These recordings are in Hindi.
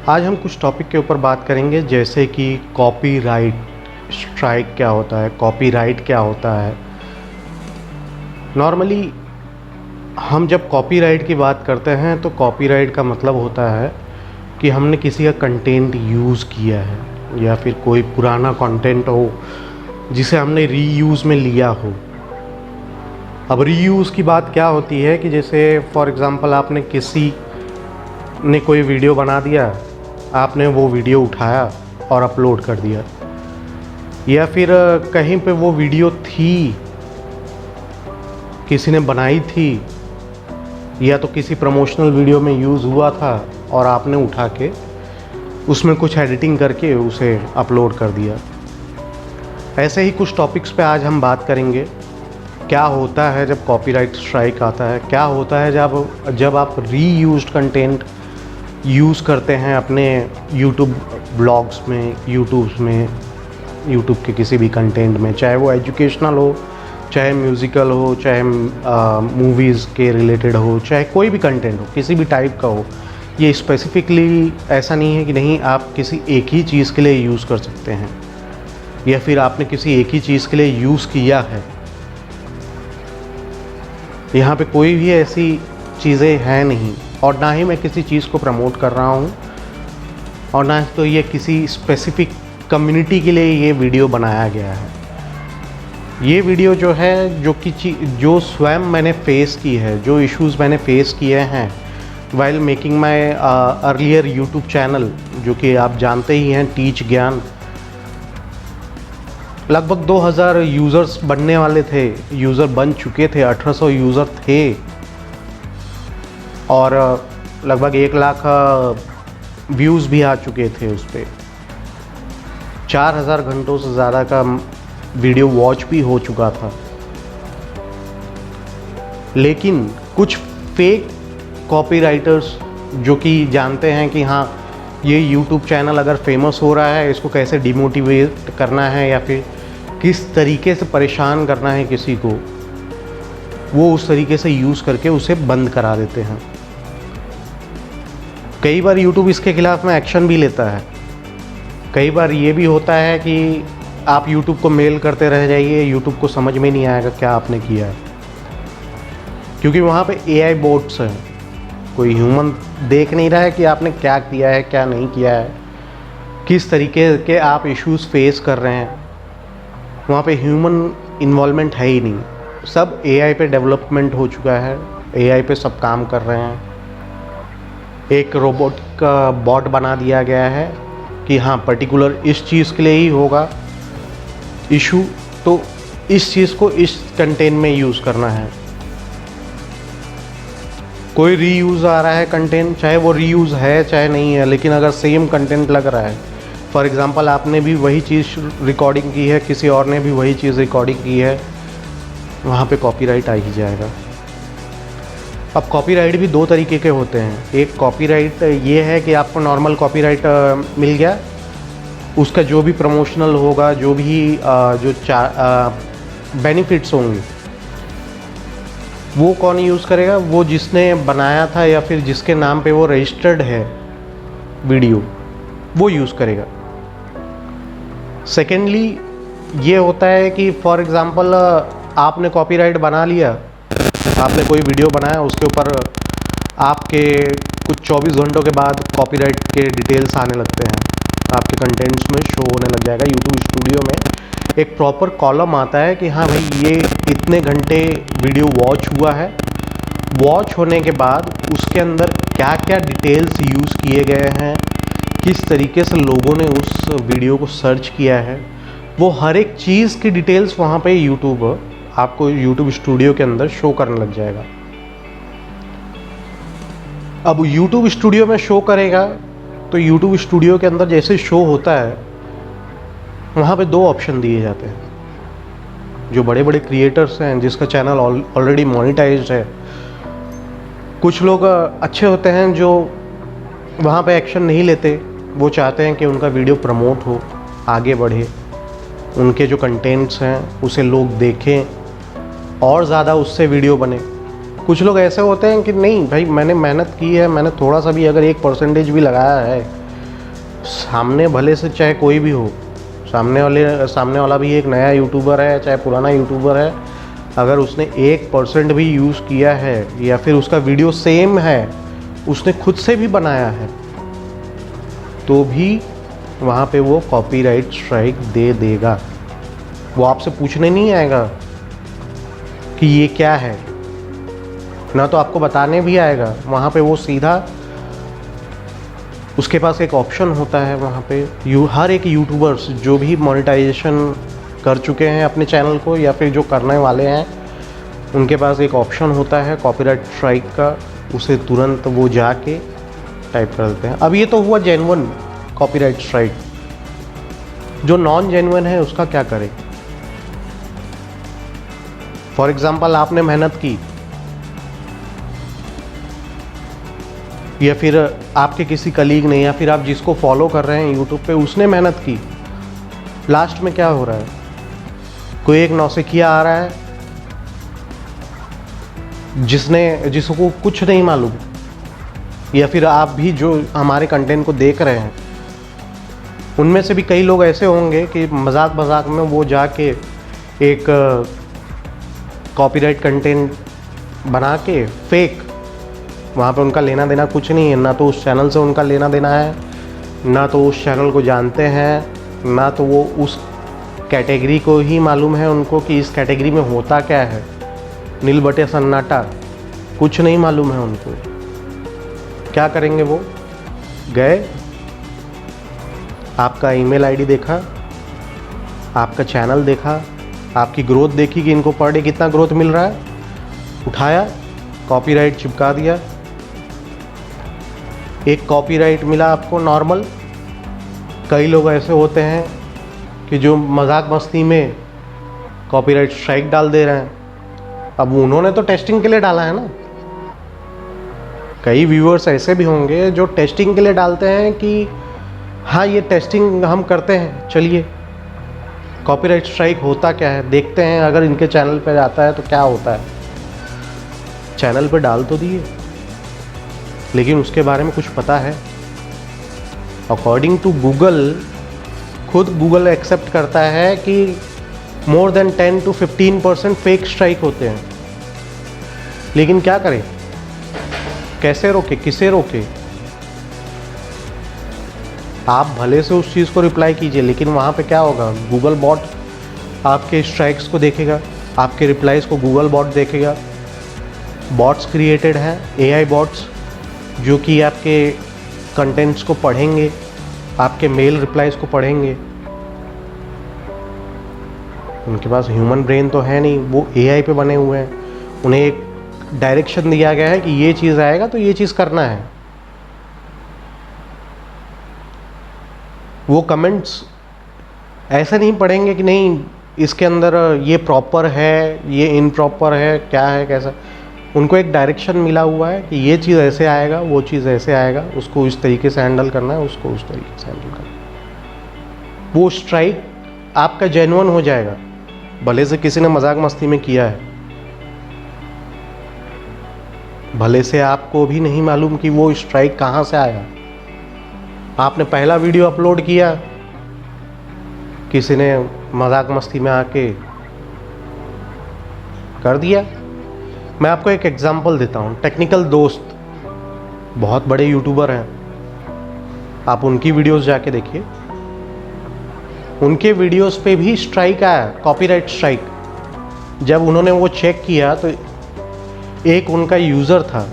आज हम कुछ टॉपिक के ऊपर बात करेंगे, जैसे कि कॉपीराइट स्ट्राइक क्या होता है, कॉपीराइट क्या होता है। नॉर्मली हम जब कॉपीराइट की बात करते हैं तो कॉपीराइट का मतलब होता है कि हमने किसी का कंटेंट यूज़ किया है या फिर कोई पुराना कंटेंट हो जिसे हमने रीयूज़ में लिया हो। अब रीयूज़ की बात क्या होती है कि जैसे फॉर एग्ज़ाम्पल आपने किसी ने कोई वीडियो बना दिया, आपने वो वीडियो उठाया और अपलोड कर दिया, या फिर कहीं पे वो वीडियो थी, किसी ने बनाई थी, या तो किसी प्रमोशनल वीडियो में यूज़ हुआ था और आपने उठा के उसमें कुछ एडिटिंग करके उसे अपलोड कर दिया। ऐसे ही कुछ टॉपिक्स पे आज हम बात करेंगे। क्या होता है जब कॉपीराइट स्ट्राइक आता है, क्या होता है जब आप रीयूज्ड कंटेंट यूज़ करते हैं अपने यूट्यूब ब्लॉग्स में, यूट्यूब के किसी भी कंटेंट में, चाहे वो एजुकेशनल हो, चाहे म्यूज़िकल हो, चाहे मूवीज़ के रिलेटेड हो, चाहे कोई भी कंटेंट हो, किसी भी टाइप का हो। ये स्पेसिफिकली ऐसा नहीं है कि नहीं आप किसी एक ही चीज़ के लिए यूज़ कर सकते हैं या फिर आपने किसी एक ही चीज़ के लिए यूज़ किया है। यहाँ पे कोई भी ऐसी चीज़ें हैं नहीं, और ना ही मैं किसी चीज़ को प्रमोट कर रहा हूँ, और ना तो ये किसी स्पेसिफिक कम्युनिटी के लिए ये वीडियो बनाया गया है। ये वीडियो जो है जो स्वयं मैंने फेस की है, जो इश्यूज़ मैंने फेस किए हैं while making my earlier YouTube channel, जो कि आप जानते ही हैं, टीच ज्ञान। लगभग 2000 यूज़र्स बनने वाले थे, यूज़र बन चुके थे, 1800 यूज़र थे, और लगभग 1 लाख व्यूज़ भी आ चुके थे उस पर। 4000 घंटों से ज़्यादा का वीडियो वॉच भी हो चुका था। लेकिन कुछ फेक कॉपीराइटर्स जो कि जानते हैं कि हाँ, ये यूट्यूब चैनल अगर फेमस हो रहा है, इसको कैसे डिमोटिवेट करना है या फिर किस तरीके से परेशान करना है किसी को, वो उस तरीके से यूज़ करके उसे बंद करा देते हैं। कई बार यूट्यूब इसके खिलाफ़ में एक्शन भी लेता है। कई बार ये भी होता है कि आप यूट्यूब को मेल करते रह जाइए, यूट्यूब को समझ में नहीं आएगा क्या आपने किया है, क्योंकि वहाँ पे AI बोट्स हैं। कोई ह्यूमन देख नहीं रहा है कि आपने क्या किया है, क्या नहीं किया है, किस तरीके के आप इश्यूज़ फेस कर रहे हैं। वहाँ पे ह्यूमन इन्वॉल्वमेंट है ही नहीं, सब AI पे डेवलपमेंट हो चुका है, AI पे सब काम कर रहे हैं। एक रोबोट का बॉट बना दिया गया है कि हाँ, पर्टिकुलर इस चीज़ के लिए ही होगा इशू, तो इस चीज़ को इस कंटेंट में यूज़ करना है। कोई रीयूज़ आ रहा है कंटेंट, चाहे वो रीयूज़ है चाहे नहीं है, लेकिन अगर सेम कंटेंट लग रहा है, फॉर एग्ज़ाम्पल आपने भी वही चीज़ रिकॉर्डिंग की है, किसी और ने भी वही चीज़ रिकॉर्डिंग की है, वहाँ पे कॉपीराइट आ ही जाएगा। अब कॉपीराइट भी 2 तरीके के होते हैं। एक कॉपीराइट ये है कि आपको नॉर्मल कॉपीराइट मिल गया, उसका जो भी प्रमोशनल होगा, जो भी बेनिफिट्स होंगे, वो कौन यूज़ करेगा? वो जिसने बनाया था या फिर जिसके नाम पे वो रजिस्टर्ड है वीडियो, वो यूज़ करेगा। सेकेंडली ये होता है कि फॉर एग्ज़ाम्पल आपने कॉपीराइट बना लिया, आपने कोई वीडियो बनाया, उसके ऊपर आपके कुछ 24 घंटों के बाद कॉपीराइट के डिटेल्स आने लगते हैं, आपके कंटेंट्स में शो होने लग जाएगा। यूट्यूब स्टूडियो में एक प्रॉपर कॉलम आता है कि हाँ भाई, ये इतने घंटे वीडियो वॉच हुआ है, वॉच होने के बाद उसके अंदर क्या क्या डिटेल्स यूज़ किए गए हैं, किस तरीके से लोगों ने उस वीडियो को सर्च किया है, वो हर एक चीज़ की डिटेल्स वहाँ पे यूट्यूब आपको यूट्यूब स्टूडियो के अंदर शो करने लग जाएगा। अब यूट्यूब स्टूडियो में शो करेगा, तो यूट्यूब स्टूडियो के अंदर जैसे शो होता है, वहाँ पे 2 ऑप्शन दिए जाते हैं। जो बड़े बड़े क्रिएटर्स हैं, जिसका चैनल ऑलरेडी मोनेटाइज्ड है, कुछ लोग अच्छे होते हैं जो वहाँ पे एक्शन नहीं लेते। वो चाहते हैं कि उनका वीडियो प्रमोट हो, आगे बढ़े, उनके जो कंटेंट्स हैं उसे लोग देखें और ज़्यादा उससे वीडियो बने। कुछ लोग ऐसे होते हैं कि नहीं भाई, मैंने मेहनत की है, मैंने थोड़ा सा भी अगर 1% भी लगाया है सामने भले से चाहे कोई भी हो, सामने वाला भी एक नया यूट्यूबर है चाहे पुराना यूट्यूबर है, अगर उसने 1% भी यूज़ किया है या फिर उसका वीडियो सेम है, उसने खुद से भी बनाया है, तो भी वहाँ पे वो कॉपीराइट स्ट्राइक दे देगा। वो आपसे पूछने नहीं आएगा कि ये क्या है, ना तो आपको बताने भी आएगा। वहाँ पे वो सीधा, उसके पास एक ऑप्शन होता है वहाँ पे, हर एक यूट्यूबर्स जो भी मोनेटाइजेशन कर चुके हैं अपने चैनल को या फिर जो करने वाले हैं, उनके पास एक ऑप्शन होता है कॉपीराइट स्ट्राइक का, उसे तुरंत वो जाके टाइप कर देते हैं। अब ये तो हुआ जेन्युइन कॉपीराइट स्ट्राइक, जो नॉन जेन्युइन है उसका क्या करें। फॉर एग्जाम्पल आपने मेहनत की या फिर आपके किसी कलीग ने या फिर आप जिसको फॉलो कर रहे हैं यूट्यूब पे, उसने मेहनत की, लास्ट में क्या हो रहा है, कोई एक नौसिखिया आ रहा है जिसको कुछ नहीं मालूम, या फिर आप भी जो हमारे कंटेंट को देख रहे हैं उनमें से भी कई लोग ऐसे होंगे कि मजाक में वो जाके एक कॉपीराइट कंटेंट बना के फेक, वहाँ पे उनका लेना देना कुछ नहीं है, ना तो उस चैनल से उनका लेना देना है, ना तो उस चैनल को जानते हैं, ना तो वो उस कैटेगरी को ही मालूम है उनको कि इस कैटेगरी में होता क्या है, नील बटे सन्नाटा, कुछ नहीं मालूम है उनको। क्या करेंगे वो, गए, आपका ईमेल आईडी देखा, आपका चैनल देखा, आपकी ग्रोथ देखी कि इनको पर डे कितना ग्रोथ मिल रहा है, उठाया, कॉपीराइट चिपका दिया। एक कॉपीराइट मिला आपको नॉर्मल। कई लोग ऐसे होते हैं कि जो मजाक मस्ती में कॉपीराइट स्ट्राइक डाल दे रहे हैं। अब उन्होंने तो टेस्टिंग के लिए डाला है ना। कई व्यूअर्स ऐसे भी होंगे जो टेस्टिंग के लिए डालते हैं कि हाँ ये टेस्टिंग हम करते हैं, चलिए कॉपीराइट स्ट्राइक होता क्या है देखते हैं, अगर इनके चैनल पे जाता है तो क्या होता है। चैनल पे डाल तो दिए, लेकिन उसके बारे में कुछ पता है? अकॉर्डिंग टू गूगल, खुद गूगल एक्सेप्ट करता है कि more than 10 to 15% fake strike होते हैं। लेकिन क्या करें, कैसे रोके, किसे रोके? आप भले से उस चीज़ को रिप्लाई कीजिए, लेकिन वहाँ पे क्या होगा, गूगल बॉट आपके स्ट्राइक्स को देखेगा, आपके रिप्लाइज को गूगल बॉट देखेगा। बॉट्स क्रिएटेड हैं, एआई बॉट्स, जो कि आपके कंटेंट्स को पढ़ेंगे, आपके मेल रिप्लाइज को पढ़ेंगे। उनके पास ह्यूमन ब्रेन तो है नहीं, वो एआई पे बने हुए हैं। उन्हें एक डायरेक्शन दिया गया है कि ये चीज़ आएगा तो ये चीज़ करना है। वो कमेंट्स ऐसे नहीं पढ़ेंगे कि नहीं इसके अंदर ये प्रॉपर है, ये इनप्रॉपर है, क्या है, कैसा। उनको एक डायरेक्शन मिला हुआ है कि ये चीज़ ऐसे आएगा, वो चीज़ ऐसे आएगा, उसको इस तरीके से हैंडल करना है, उसको उस तरीके से हैंडल करना है। वो स्ट्राइक आपका जेन्युइन हो जाएगा, भले से किसी ने मजाक मस्ती में किया है, भले से आपको भी नहीं मालूम कि वो स्ट्राइक कहाँ से आया। आपने पहला वीडियो अपलोड किया, किसी ने मजाक मस्ती में आके कर दिया। मैं आपको एक एग्जांपल देता हूँ। टेक्निकल दोस्त बहुत बड़े यूट्यूबर हैं, आप उनकी वीडियोस जाके देखिए। उनके वीडियोस पे भी स्ट्राइक आया, कॉपीराइट स्ट्राइक। जब उन्होंने वो चेक किया तो एक उनका यूज़र था,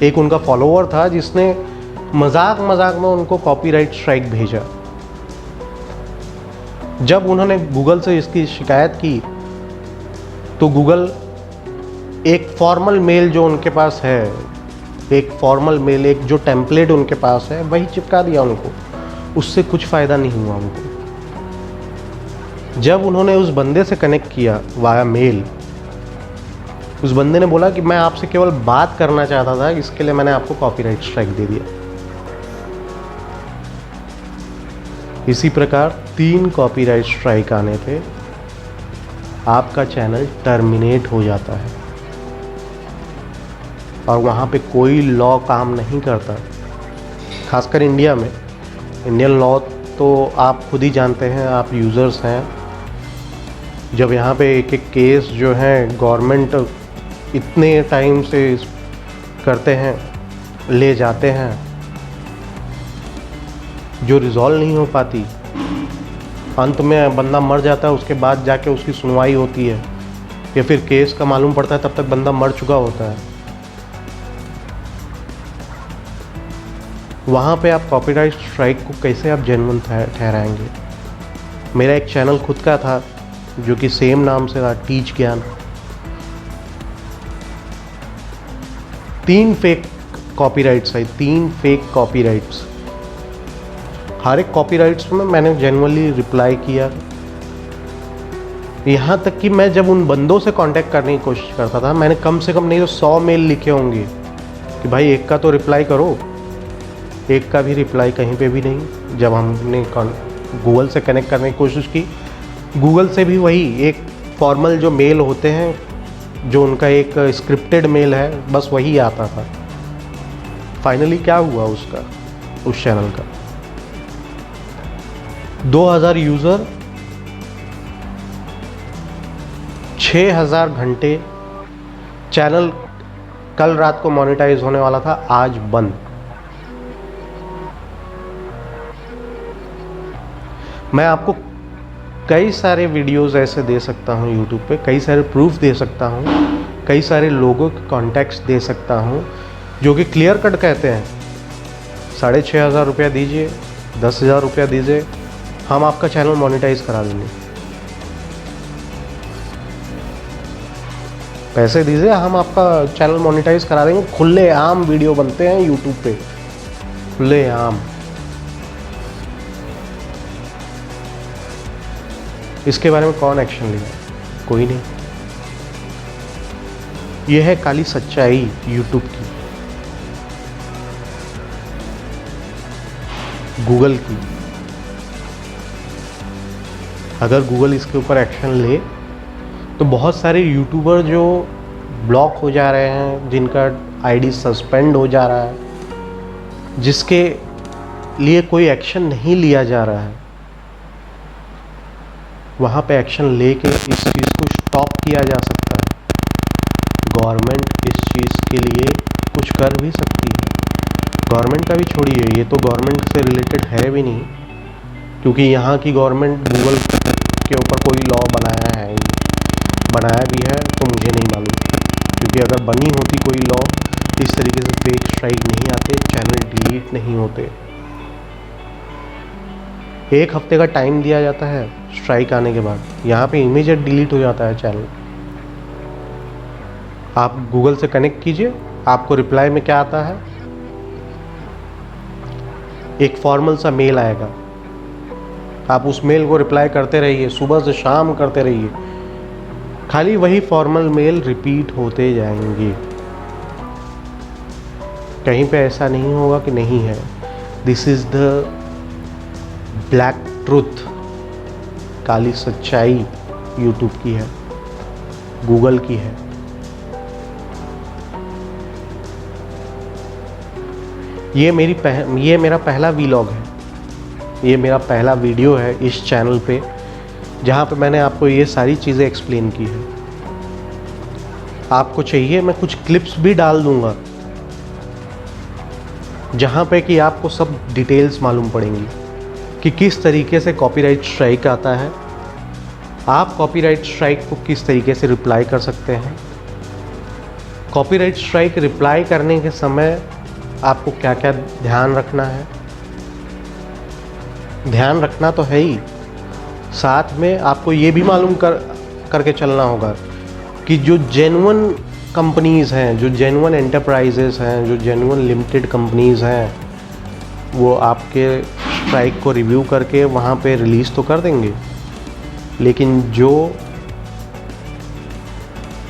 एक उनका फॉलोअर था, जिसने मजाक में उनको कॉपीराइट स्ट्राइक भेजा। जब उन्होंने गूगल से इसकी शिकायत की तो गूगल एक फॉर्मल मेल जो उनके पास है, एक फॉर्मल मेल, एक जो टेम्पलेट उनके पास है, वही चिपका दिया उनको। उससे कुछ फ़ायदा नहीं हुआ उनको। जब उन्होंने उस बंदे से कनेक्ट किया वाया मेल, उस बंदे ने बोला कि मैं आपसे केवल बात करना चाहता था, इसके लिए मैंने आपको कॉपीराइट स्ट्राइक दे दिया। इसी प्रकार 3 कॉपीराइट स्ट्राइक आने पे आपका चैनल टर्मिनेट हो जाता है और वहाँ पे कोई लॉ काम नहीं करता। खासकर इंडिया में इंडियन लॉ तो आप खुद ही जानते हैं, आप यूज़र्स हैं। जब यहाँ पे एक एक केस जो है गवर्नमेंट इतने टाइम से करते हैं, ले जाते हैं, जो रिज़ॉल्व नहीं हो पाती, अंत में बंदा मर जाता है, उसके बाद जाके उसकी सुनवाई होती है, या फिर केस का मालूम पड़ता है तब तक बंदा मर चुका होता है। वहाँ पे आप कॉपीराइट स्ट्राइक को कैसे आप जेन्युइन ठहराएंगे? मेरा एक चैनल खुद का था जो कि सेम नाम से था, टीच ज्ञान। 3 फेक कॉपीराइट्स आई, 3 फेक कॉपीराइट्स। हर एक कॉपीराइट्स में मैंने जेन्युइनली रिप्लाई किया। यहाँ तक कि मैं जब उन बंदों से कांटेक्ट करने की कोशिश करता था, मैंने कम से कम नहीं तो 100 मेल लिखे होंगे कि भाई एक का तो रिप्लाई करो। एक का भी रिप्लाई कहीं पे भी नहीं। जब हमने गूगल से कनेक्ट करने की कोशिश की, गूगल से भी वही एक फॉर्मल जो मेल होते हैं, जो उनका एक स्क्रिप्टेड मेल है, बस वही आता था। फाइनली क्या हुआ उसका, उस चैनल का 2000 यूज़र, 6000 घंटे। चैनल कल रात को मोनेटाइज होने वाला था, आज बंद। मैं आपको कई सारे वीडियोस ऐसे दे सकता हूँ यूट्यूब पे, कई सारे प्रूफ दे सकता हूँ, कई सारे लोगों के कॉन्टैक्ट्स दे सकता हूँ जो कि क्लियर कट कहते हैं 6500 रुपया दीजिए, 10,000 रुपया दीजिए, हम आपका चैनल मोनेटाइज करा देंगे। पैसे दीजिए, हम आपका चैनल मोनेटाइज करा देंगे। खुले आम वीडियो बनते हैं यूट्यूब पे, खुले आम। इसके बारे में कौन एक्शन लेगा? कोई नहीं। यह है काली सच्चाई यूट्यूब की, गूगल की। अगर गूगल इसके ऊपर एक्शन ले तो बहुत सारे यूट्यूबर जो ब्लॉक हो जा रहे हैं, जिनका आईडी सस्पेंड हो जा रहा है, जिसके लिए कोई एक्शन नहीं लिया जा रहा है, वहाँ पे एक्शन लेके इस चीज़ को स्टॉप किया जा सकता है। गवर्नमेंट इस चीज़ के लिए कुछ कर भी सकती है। गवर्नमेंट का भी छोड़िए, ये तो गवर्नमेंट से रिलेटेड है भी नहीं, क्योंकि यहाँ की गवर्नमेंट गूगल के ऊपर कोई लॉ बनाया है, बनाया भी है तो मुझे नहीं मालूम। क्योंकि अगर बनी होती कोई लॉ, इस तरीके से फेक स्ट्राइक नहीं आते, चैनल डिलीट नहीं होते। 1 हफ्ते का टाइम दिया जाता है स्ट्राइक आने के बाद, यहाँ पे इमीडिएट डिलीट हो जाता है चैनल। आप गूगल से कनेक्ट कीजिए, आपको रिप्लाई में क्या आता है, एक फॉर्मल सा मेल आएगा। आप उस मेल को रिप्लाई करते रहिए, सुबह से शाम करते रहिए, खाली वही फॉर्मल मेल रिपीट होते जाएंगे। कहीं पे ऐसा नहीं होगा कि नहीं है। This is the black truth, काली सच्चाई यूट्यूब की है, गूगल की है। ये मेरा पहला वीलॉग है, ये मेरा पहला वीडियो है इस चैनल पे, जहाँ पे मैंने आपको ये सारी चीज़ें एक्सप्लेन की है। आपको चाहिए मैं कुछ क्लिप्स भी डाल दूँगा, जहाँ पे कि आपको सब डिटेल्स मालूम पड़ेंगी कि किस तरीके से कॉपीराइट स्ट्राइक आता है, आप कॉपीराइट स्ट्राइक को किस तरीके से रिप्लाई कर सकते हैं। कॉपीराइट स्ट्राइक रिप्लाई करने के समय आपको क्या क्या ध्यान रखना है। ध्यान रखना तो है ही, साथ में आपको ये भी मालूम करके चलना होगा कि जो जेन्युइन कंपनीज़ हैं, जो जेन्युइन एंटरप्राइजेस हैं, जो जेन्युइन लिमिटेड कंपनीज़ हैं, वो आपके स्ट्राइक को रिव्यू करके वहाँ पे रिलीज़ तो कर देंगे, लेकिन जो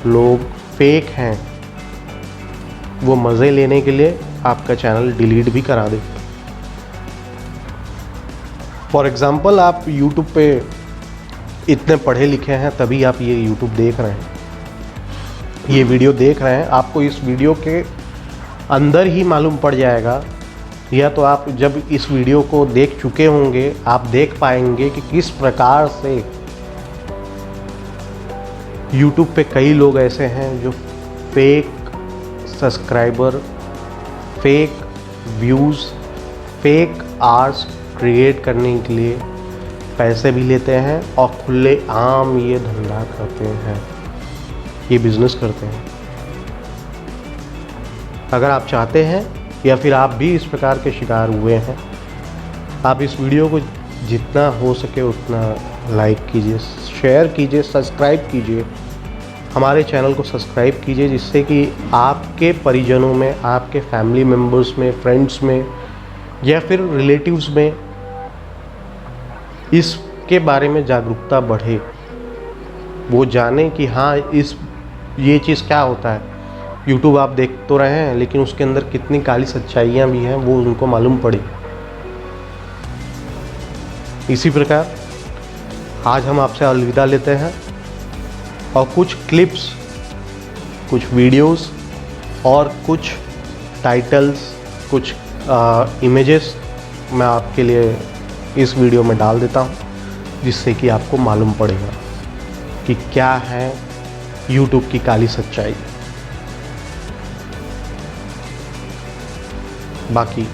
लोग फेक हैं वो मज़े लेने के लिए आपका चैनल डिलीट भी करा दे। फॉर एग्ज़ाम्पल, आप यूट्यूब पे इतने पढ़े लिखे हैं तभी आप ये यूट्यूब देख रहे हैं, ये वीडियो देख रहे हैं। आपको इस वीडियो के अंदर ही मालूम पड़ जाएगा या तो आप जब इस वीडियो को देख चुके होंगे आप देख पाएंगे कि किस प्रकार से YouTube पे कई लोग ऐसे हैं जो fake subscriber, fake views, fake hours create करने के लिए पैसे भी लेते हैं और खुले आम ये धंधा करते हैं, ये बिज़नेस करते हैं। अगर आप चाहते हैं या फिर आप भी इस प्रकार के शिकार हुए हैं, आप इस वीडियो को जितना हो सके उतना लाइक कीजिए, शेयर कीजिए, सब्सक्राइब कीजिए, हमारे चैनल को सब्सक्राइब कीजिए, जिससे कि आपके परिजनों में, आपके फैमिली मेम्बर्स में, फ्रेंड्स में या फिर रिलेटिव्स में इसके बारे में जागरूकता बढ़े, वो जाने कि हाँ ये चीज़ क्या होता है। YouTube आप देख तो रहे हैं लेकिन उसके अंदर कितनी काली सच्चाइयाँ भी हैं वो उनको मालूम पड़े। इसी प्रकार आज हम आपसे अलविदा लेते हैं और कुछ क्लिप्स, कुछ वीडियोस और कुछ टाइटल्स, कुछ इमेजेस मैं आपके लिए इस वीडियो में डाल देता हूँ, जिससे कि आपको मालूम पड़ेगा कि क्या है YouTube की काली सच्चाई। बाकी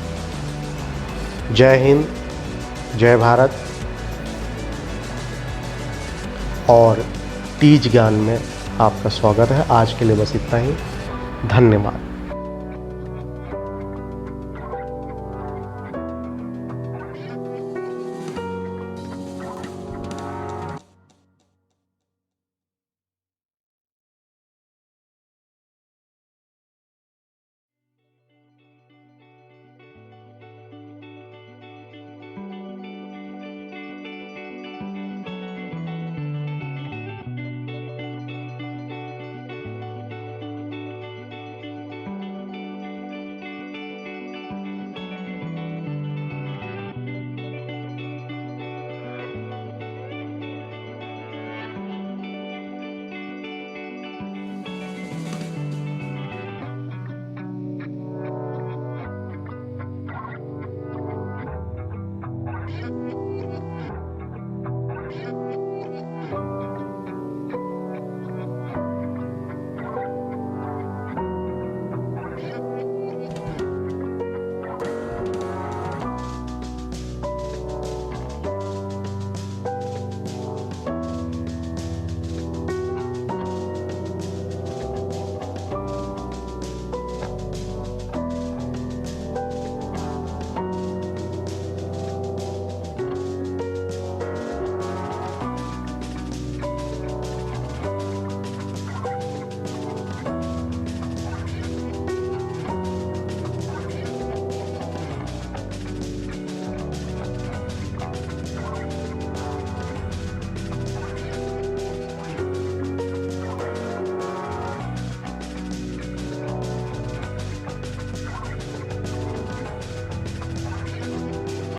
जय हिंद, जय भारत और तीज ज्ञान में आपका स्वागत है। आज के लिए बस इतना ही, धन्यवाद।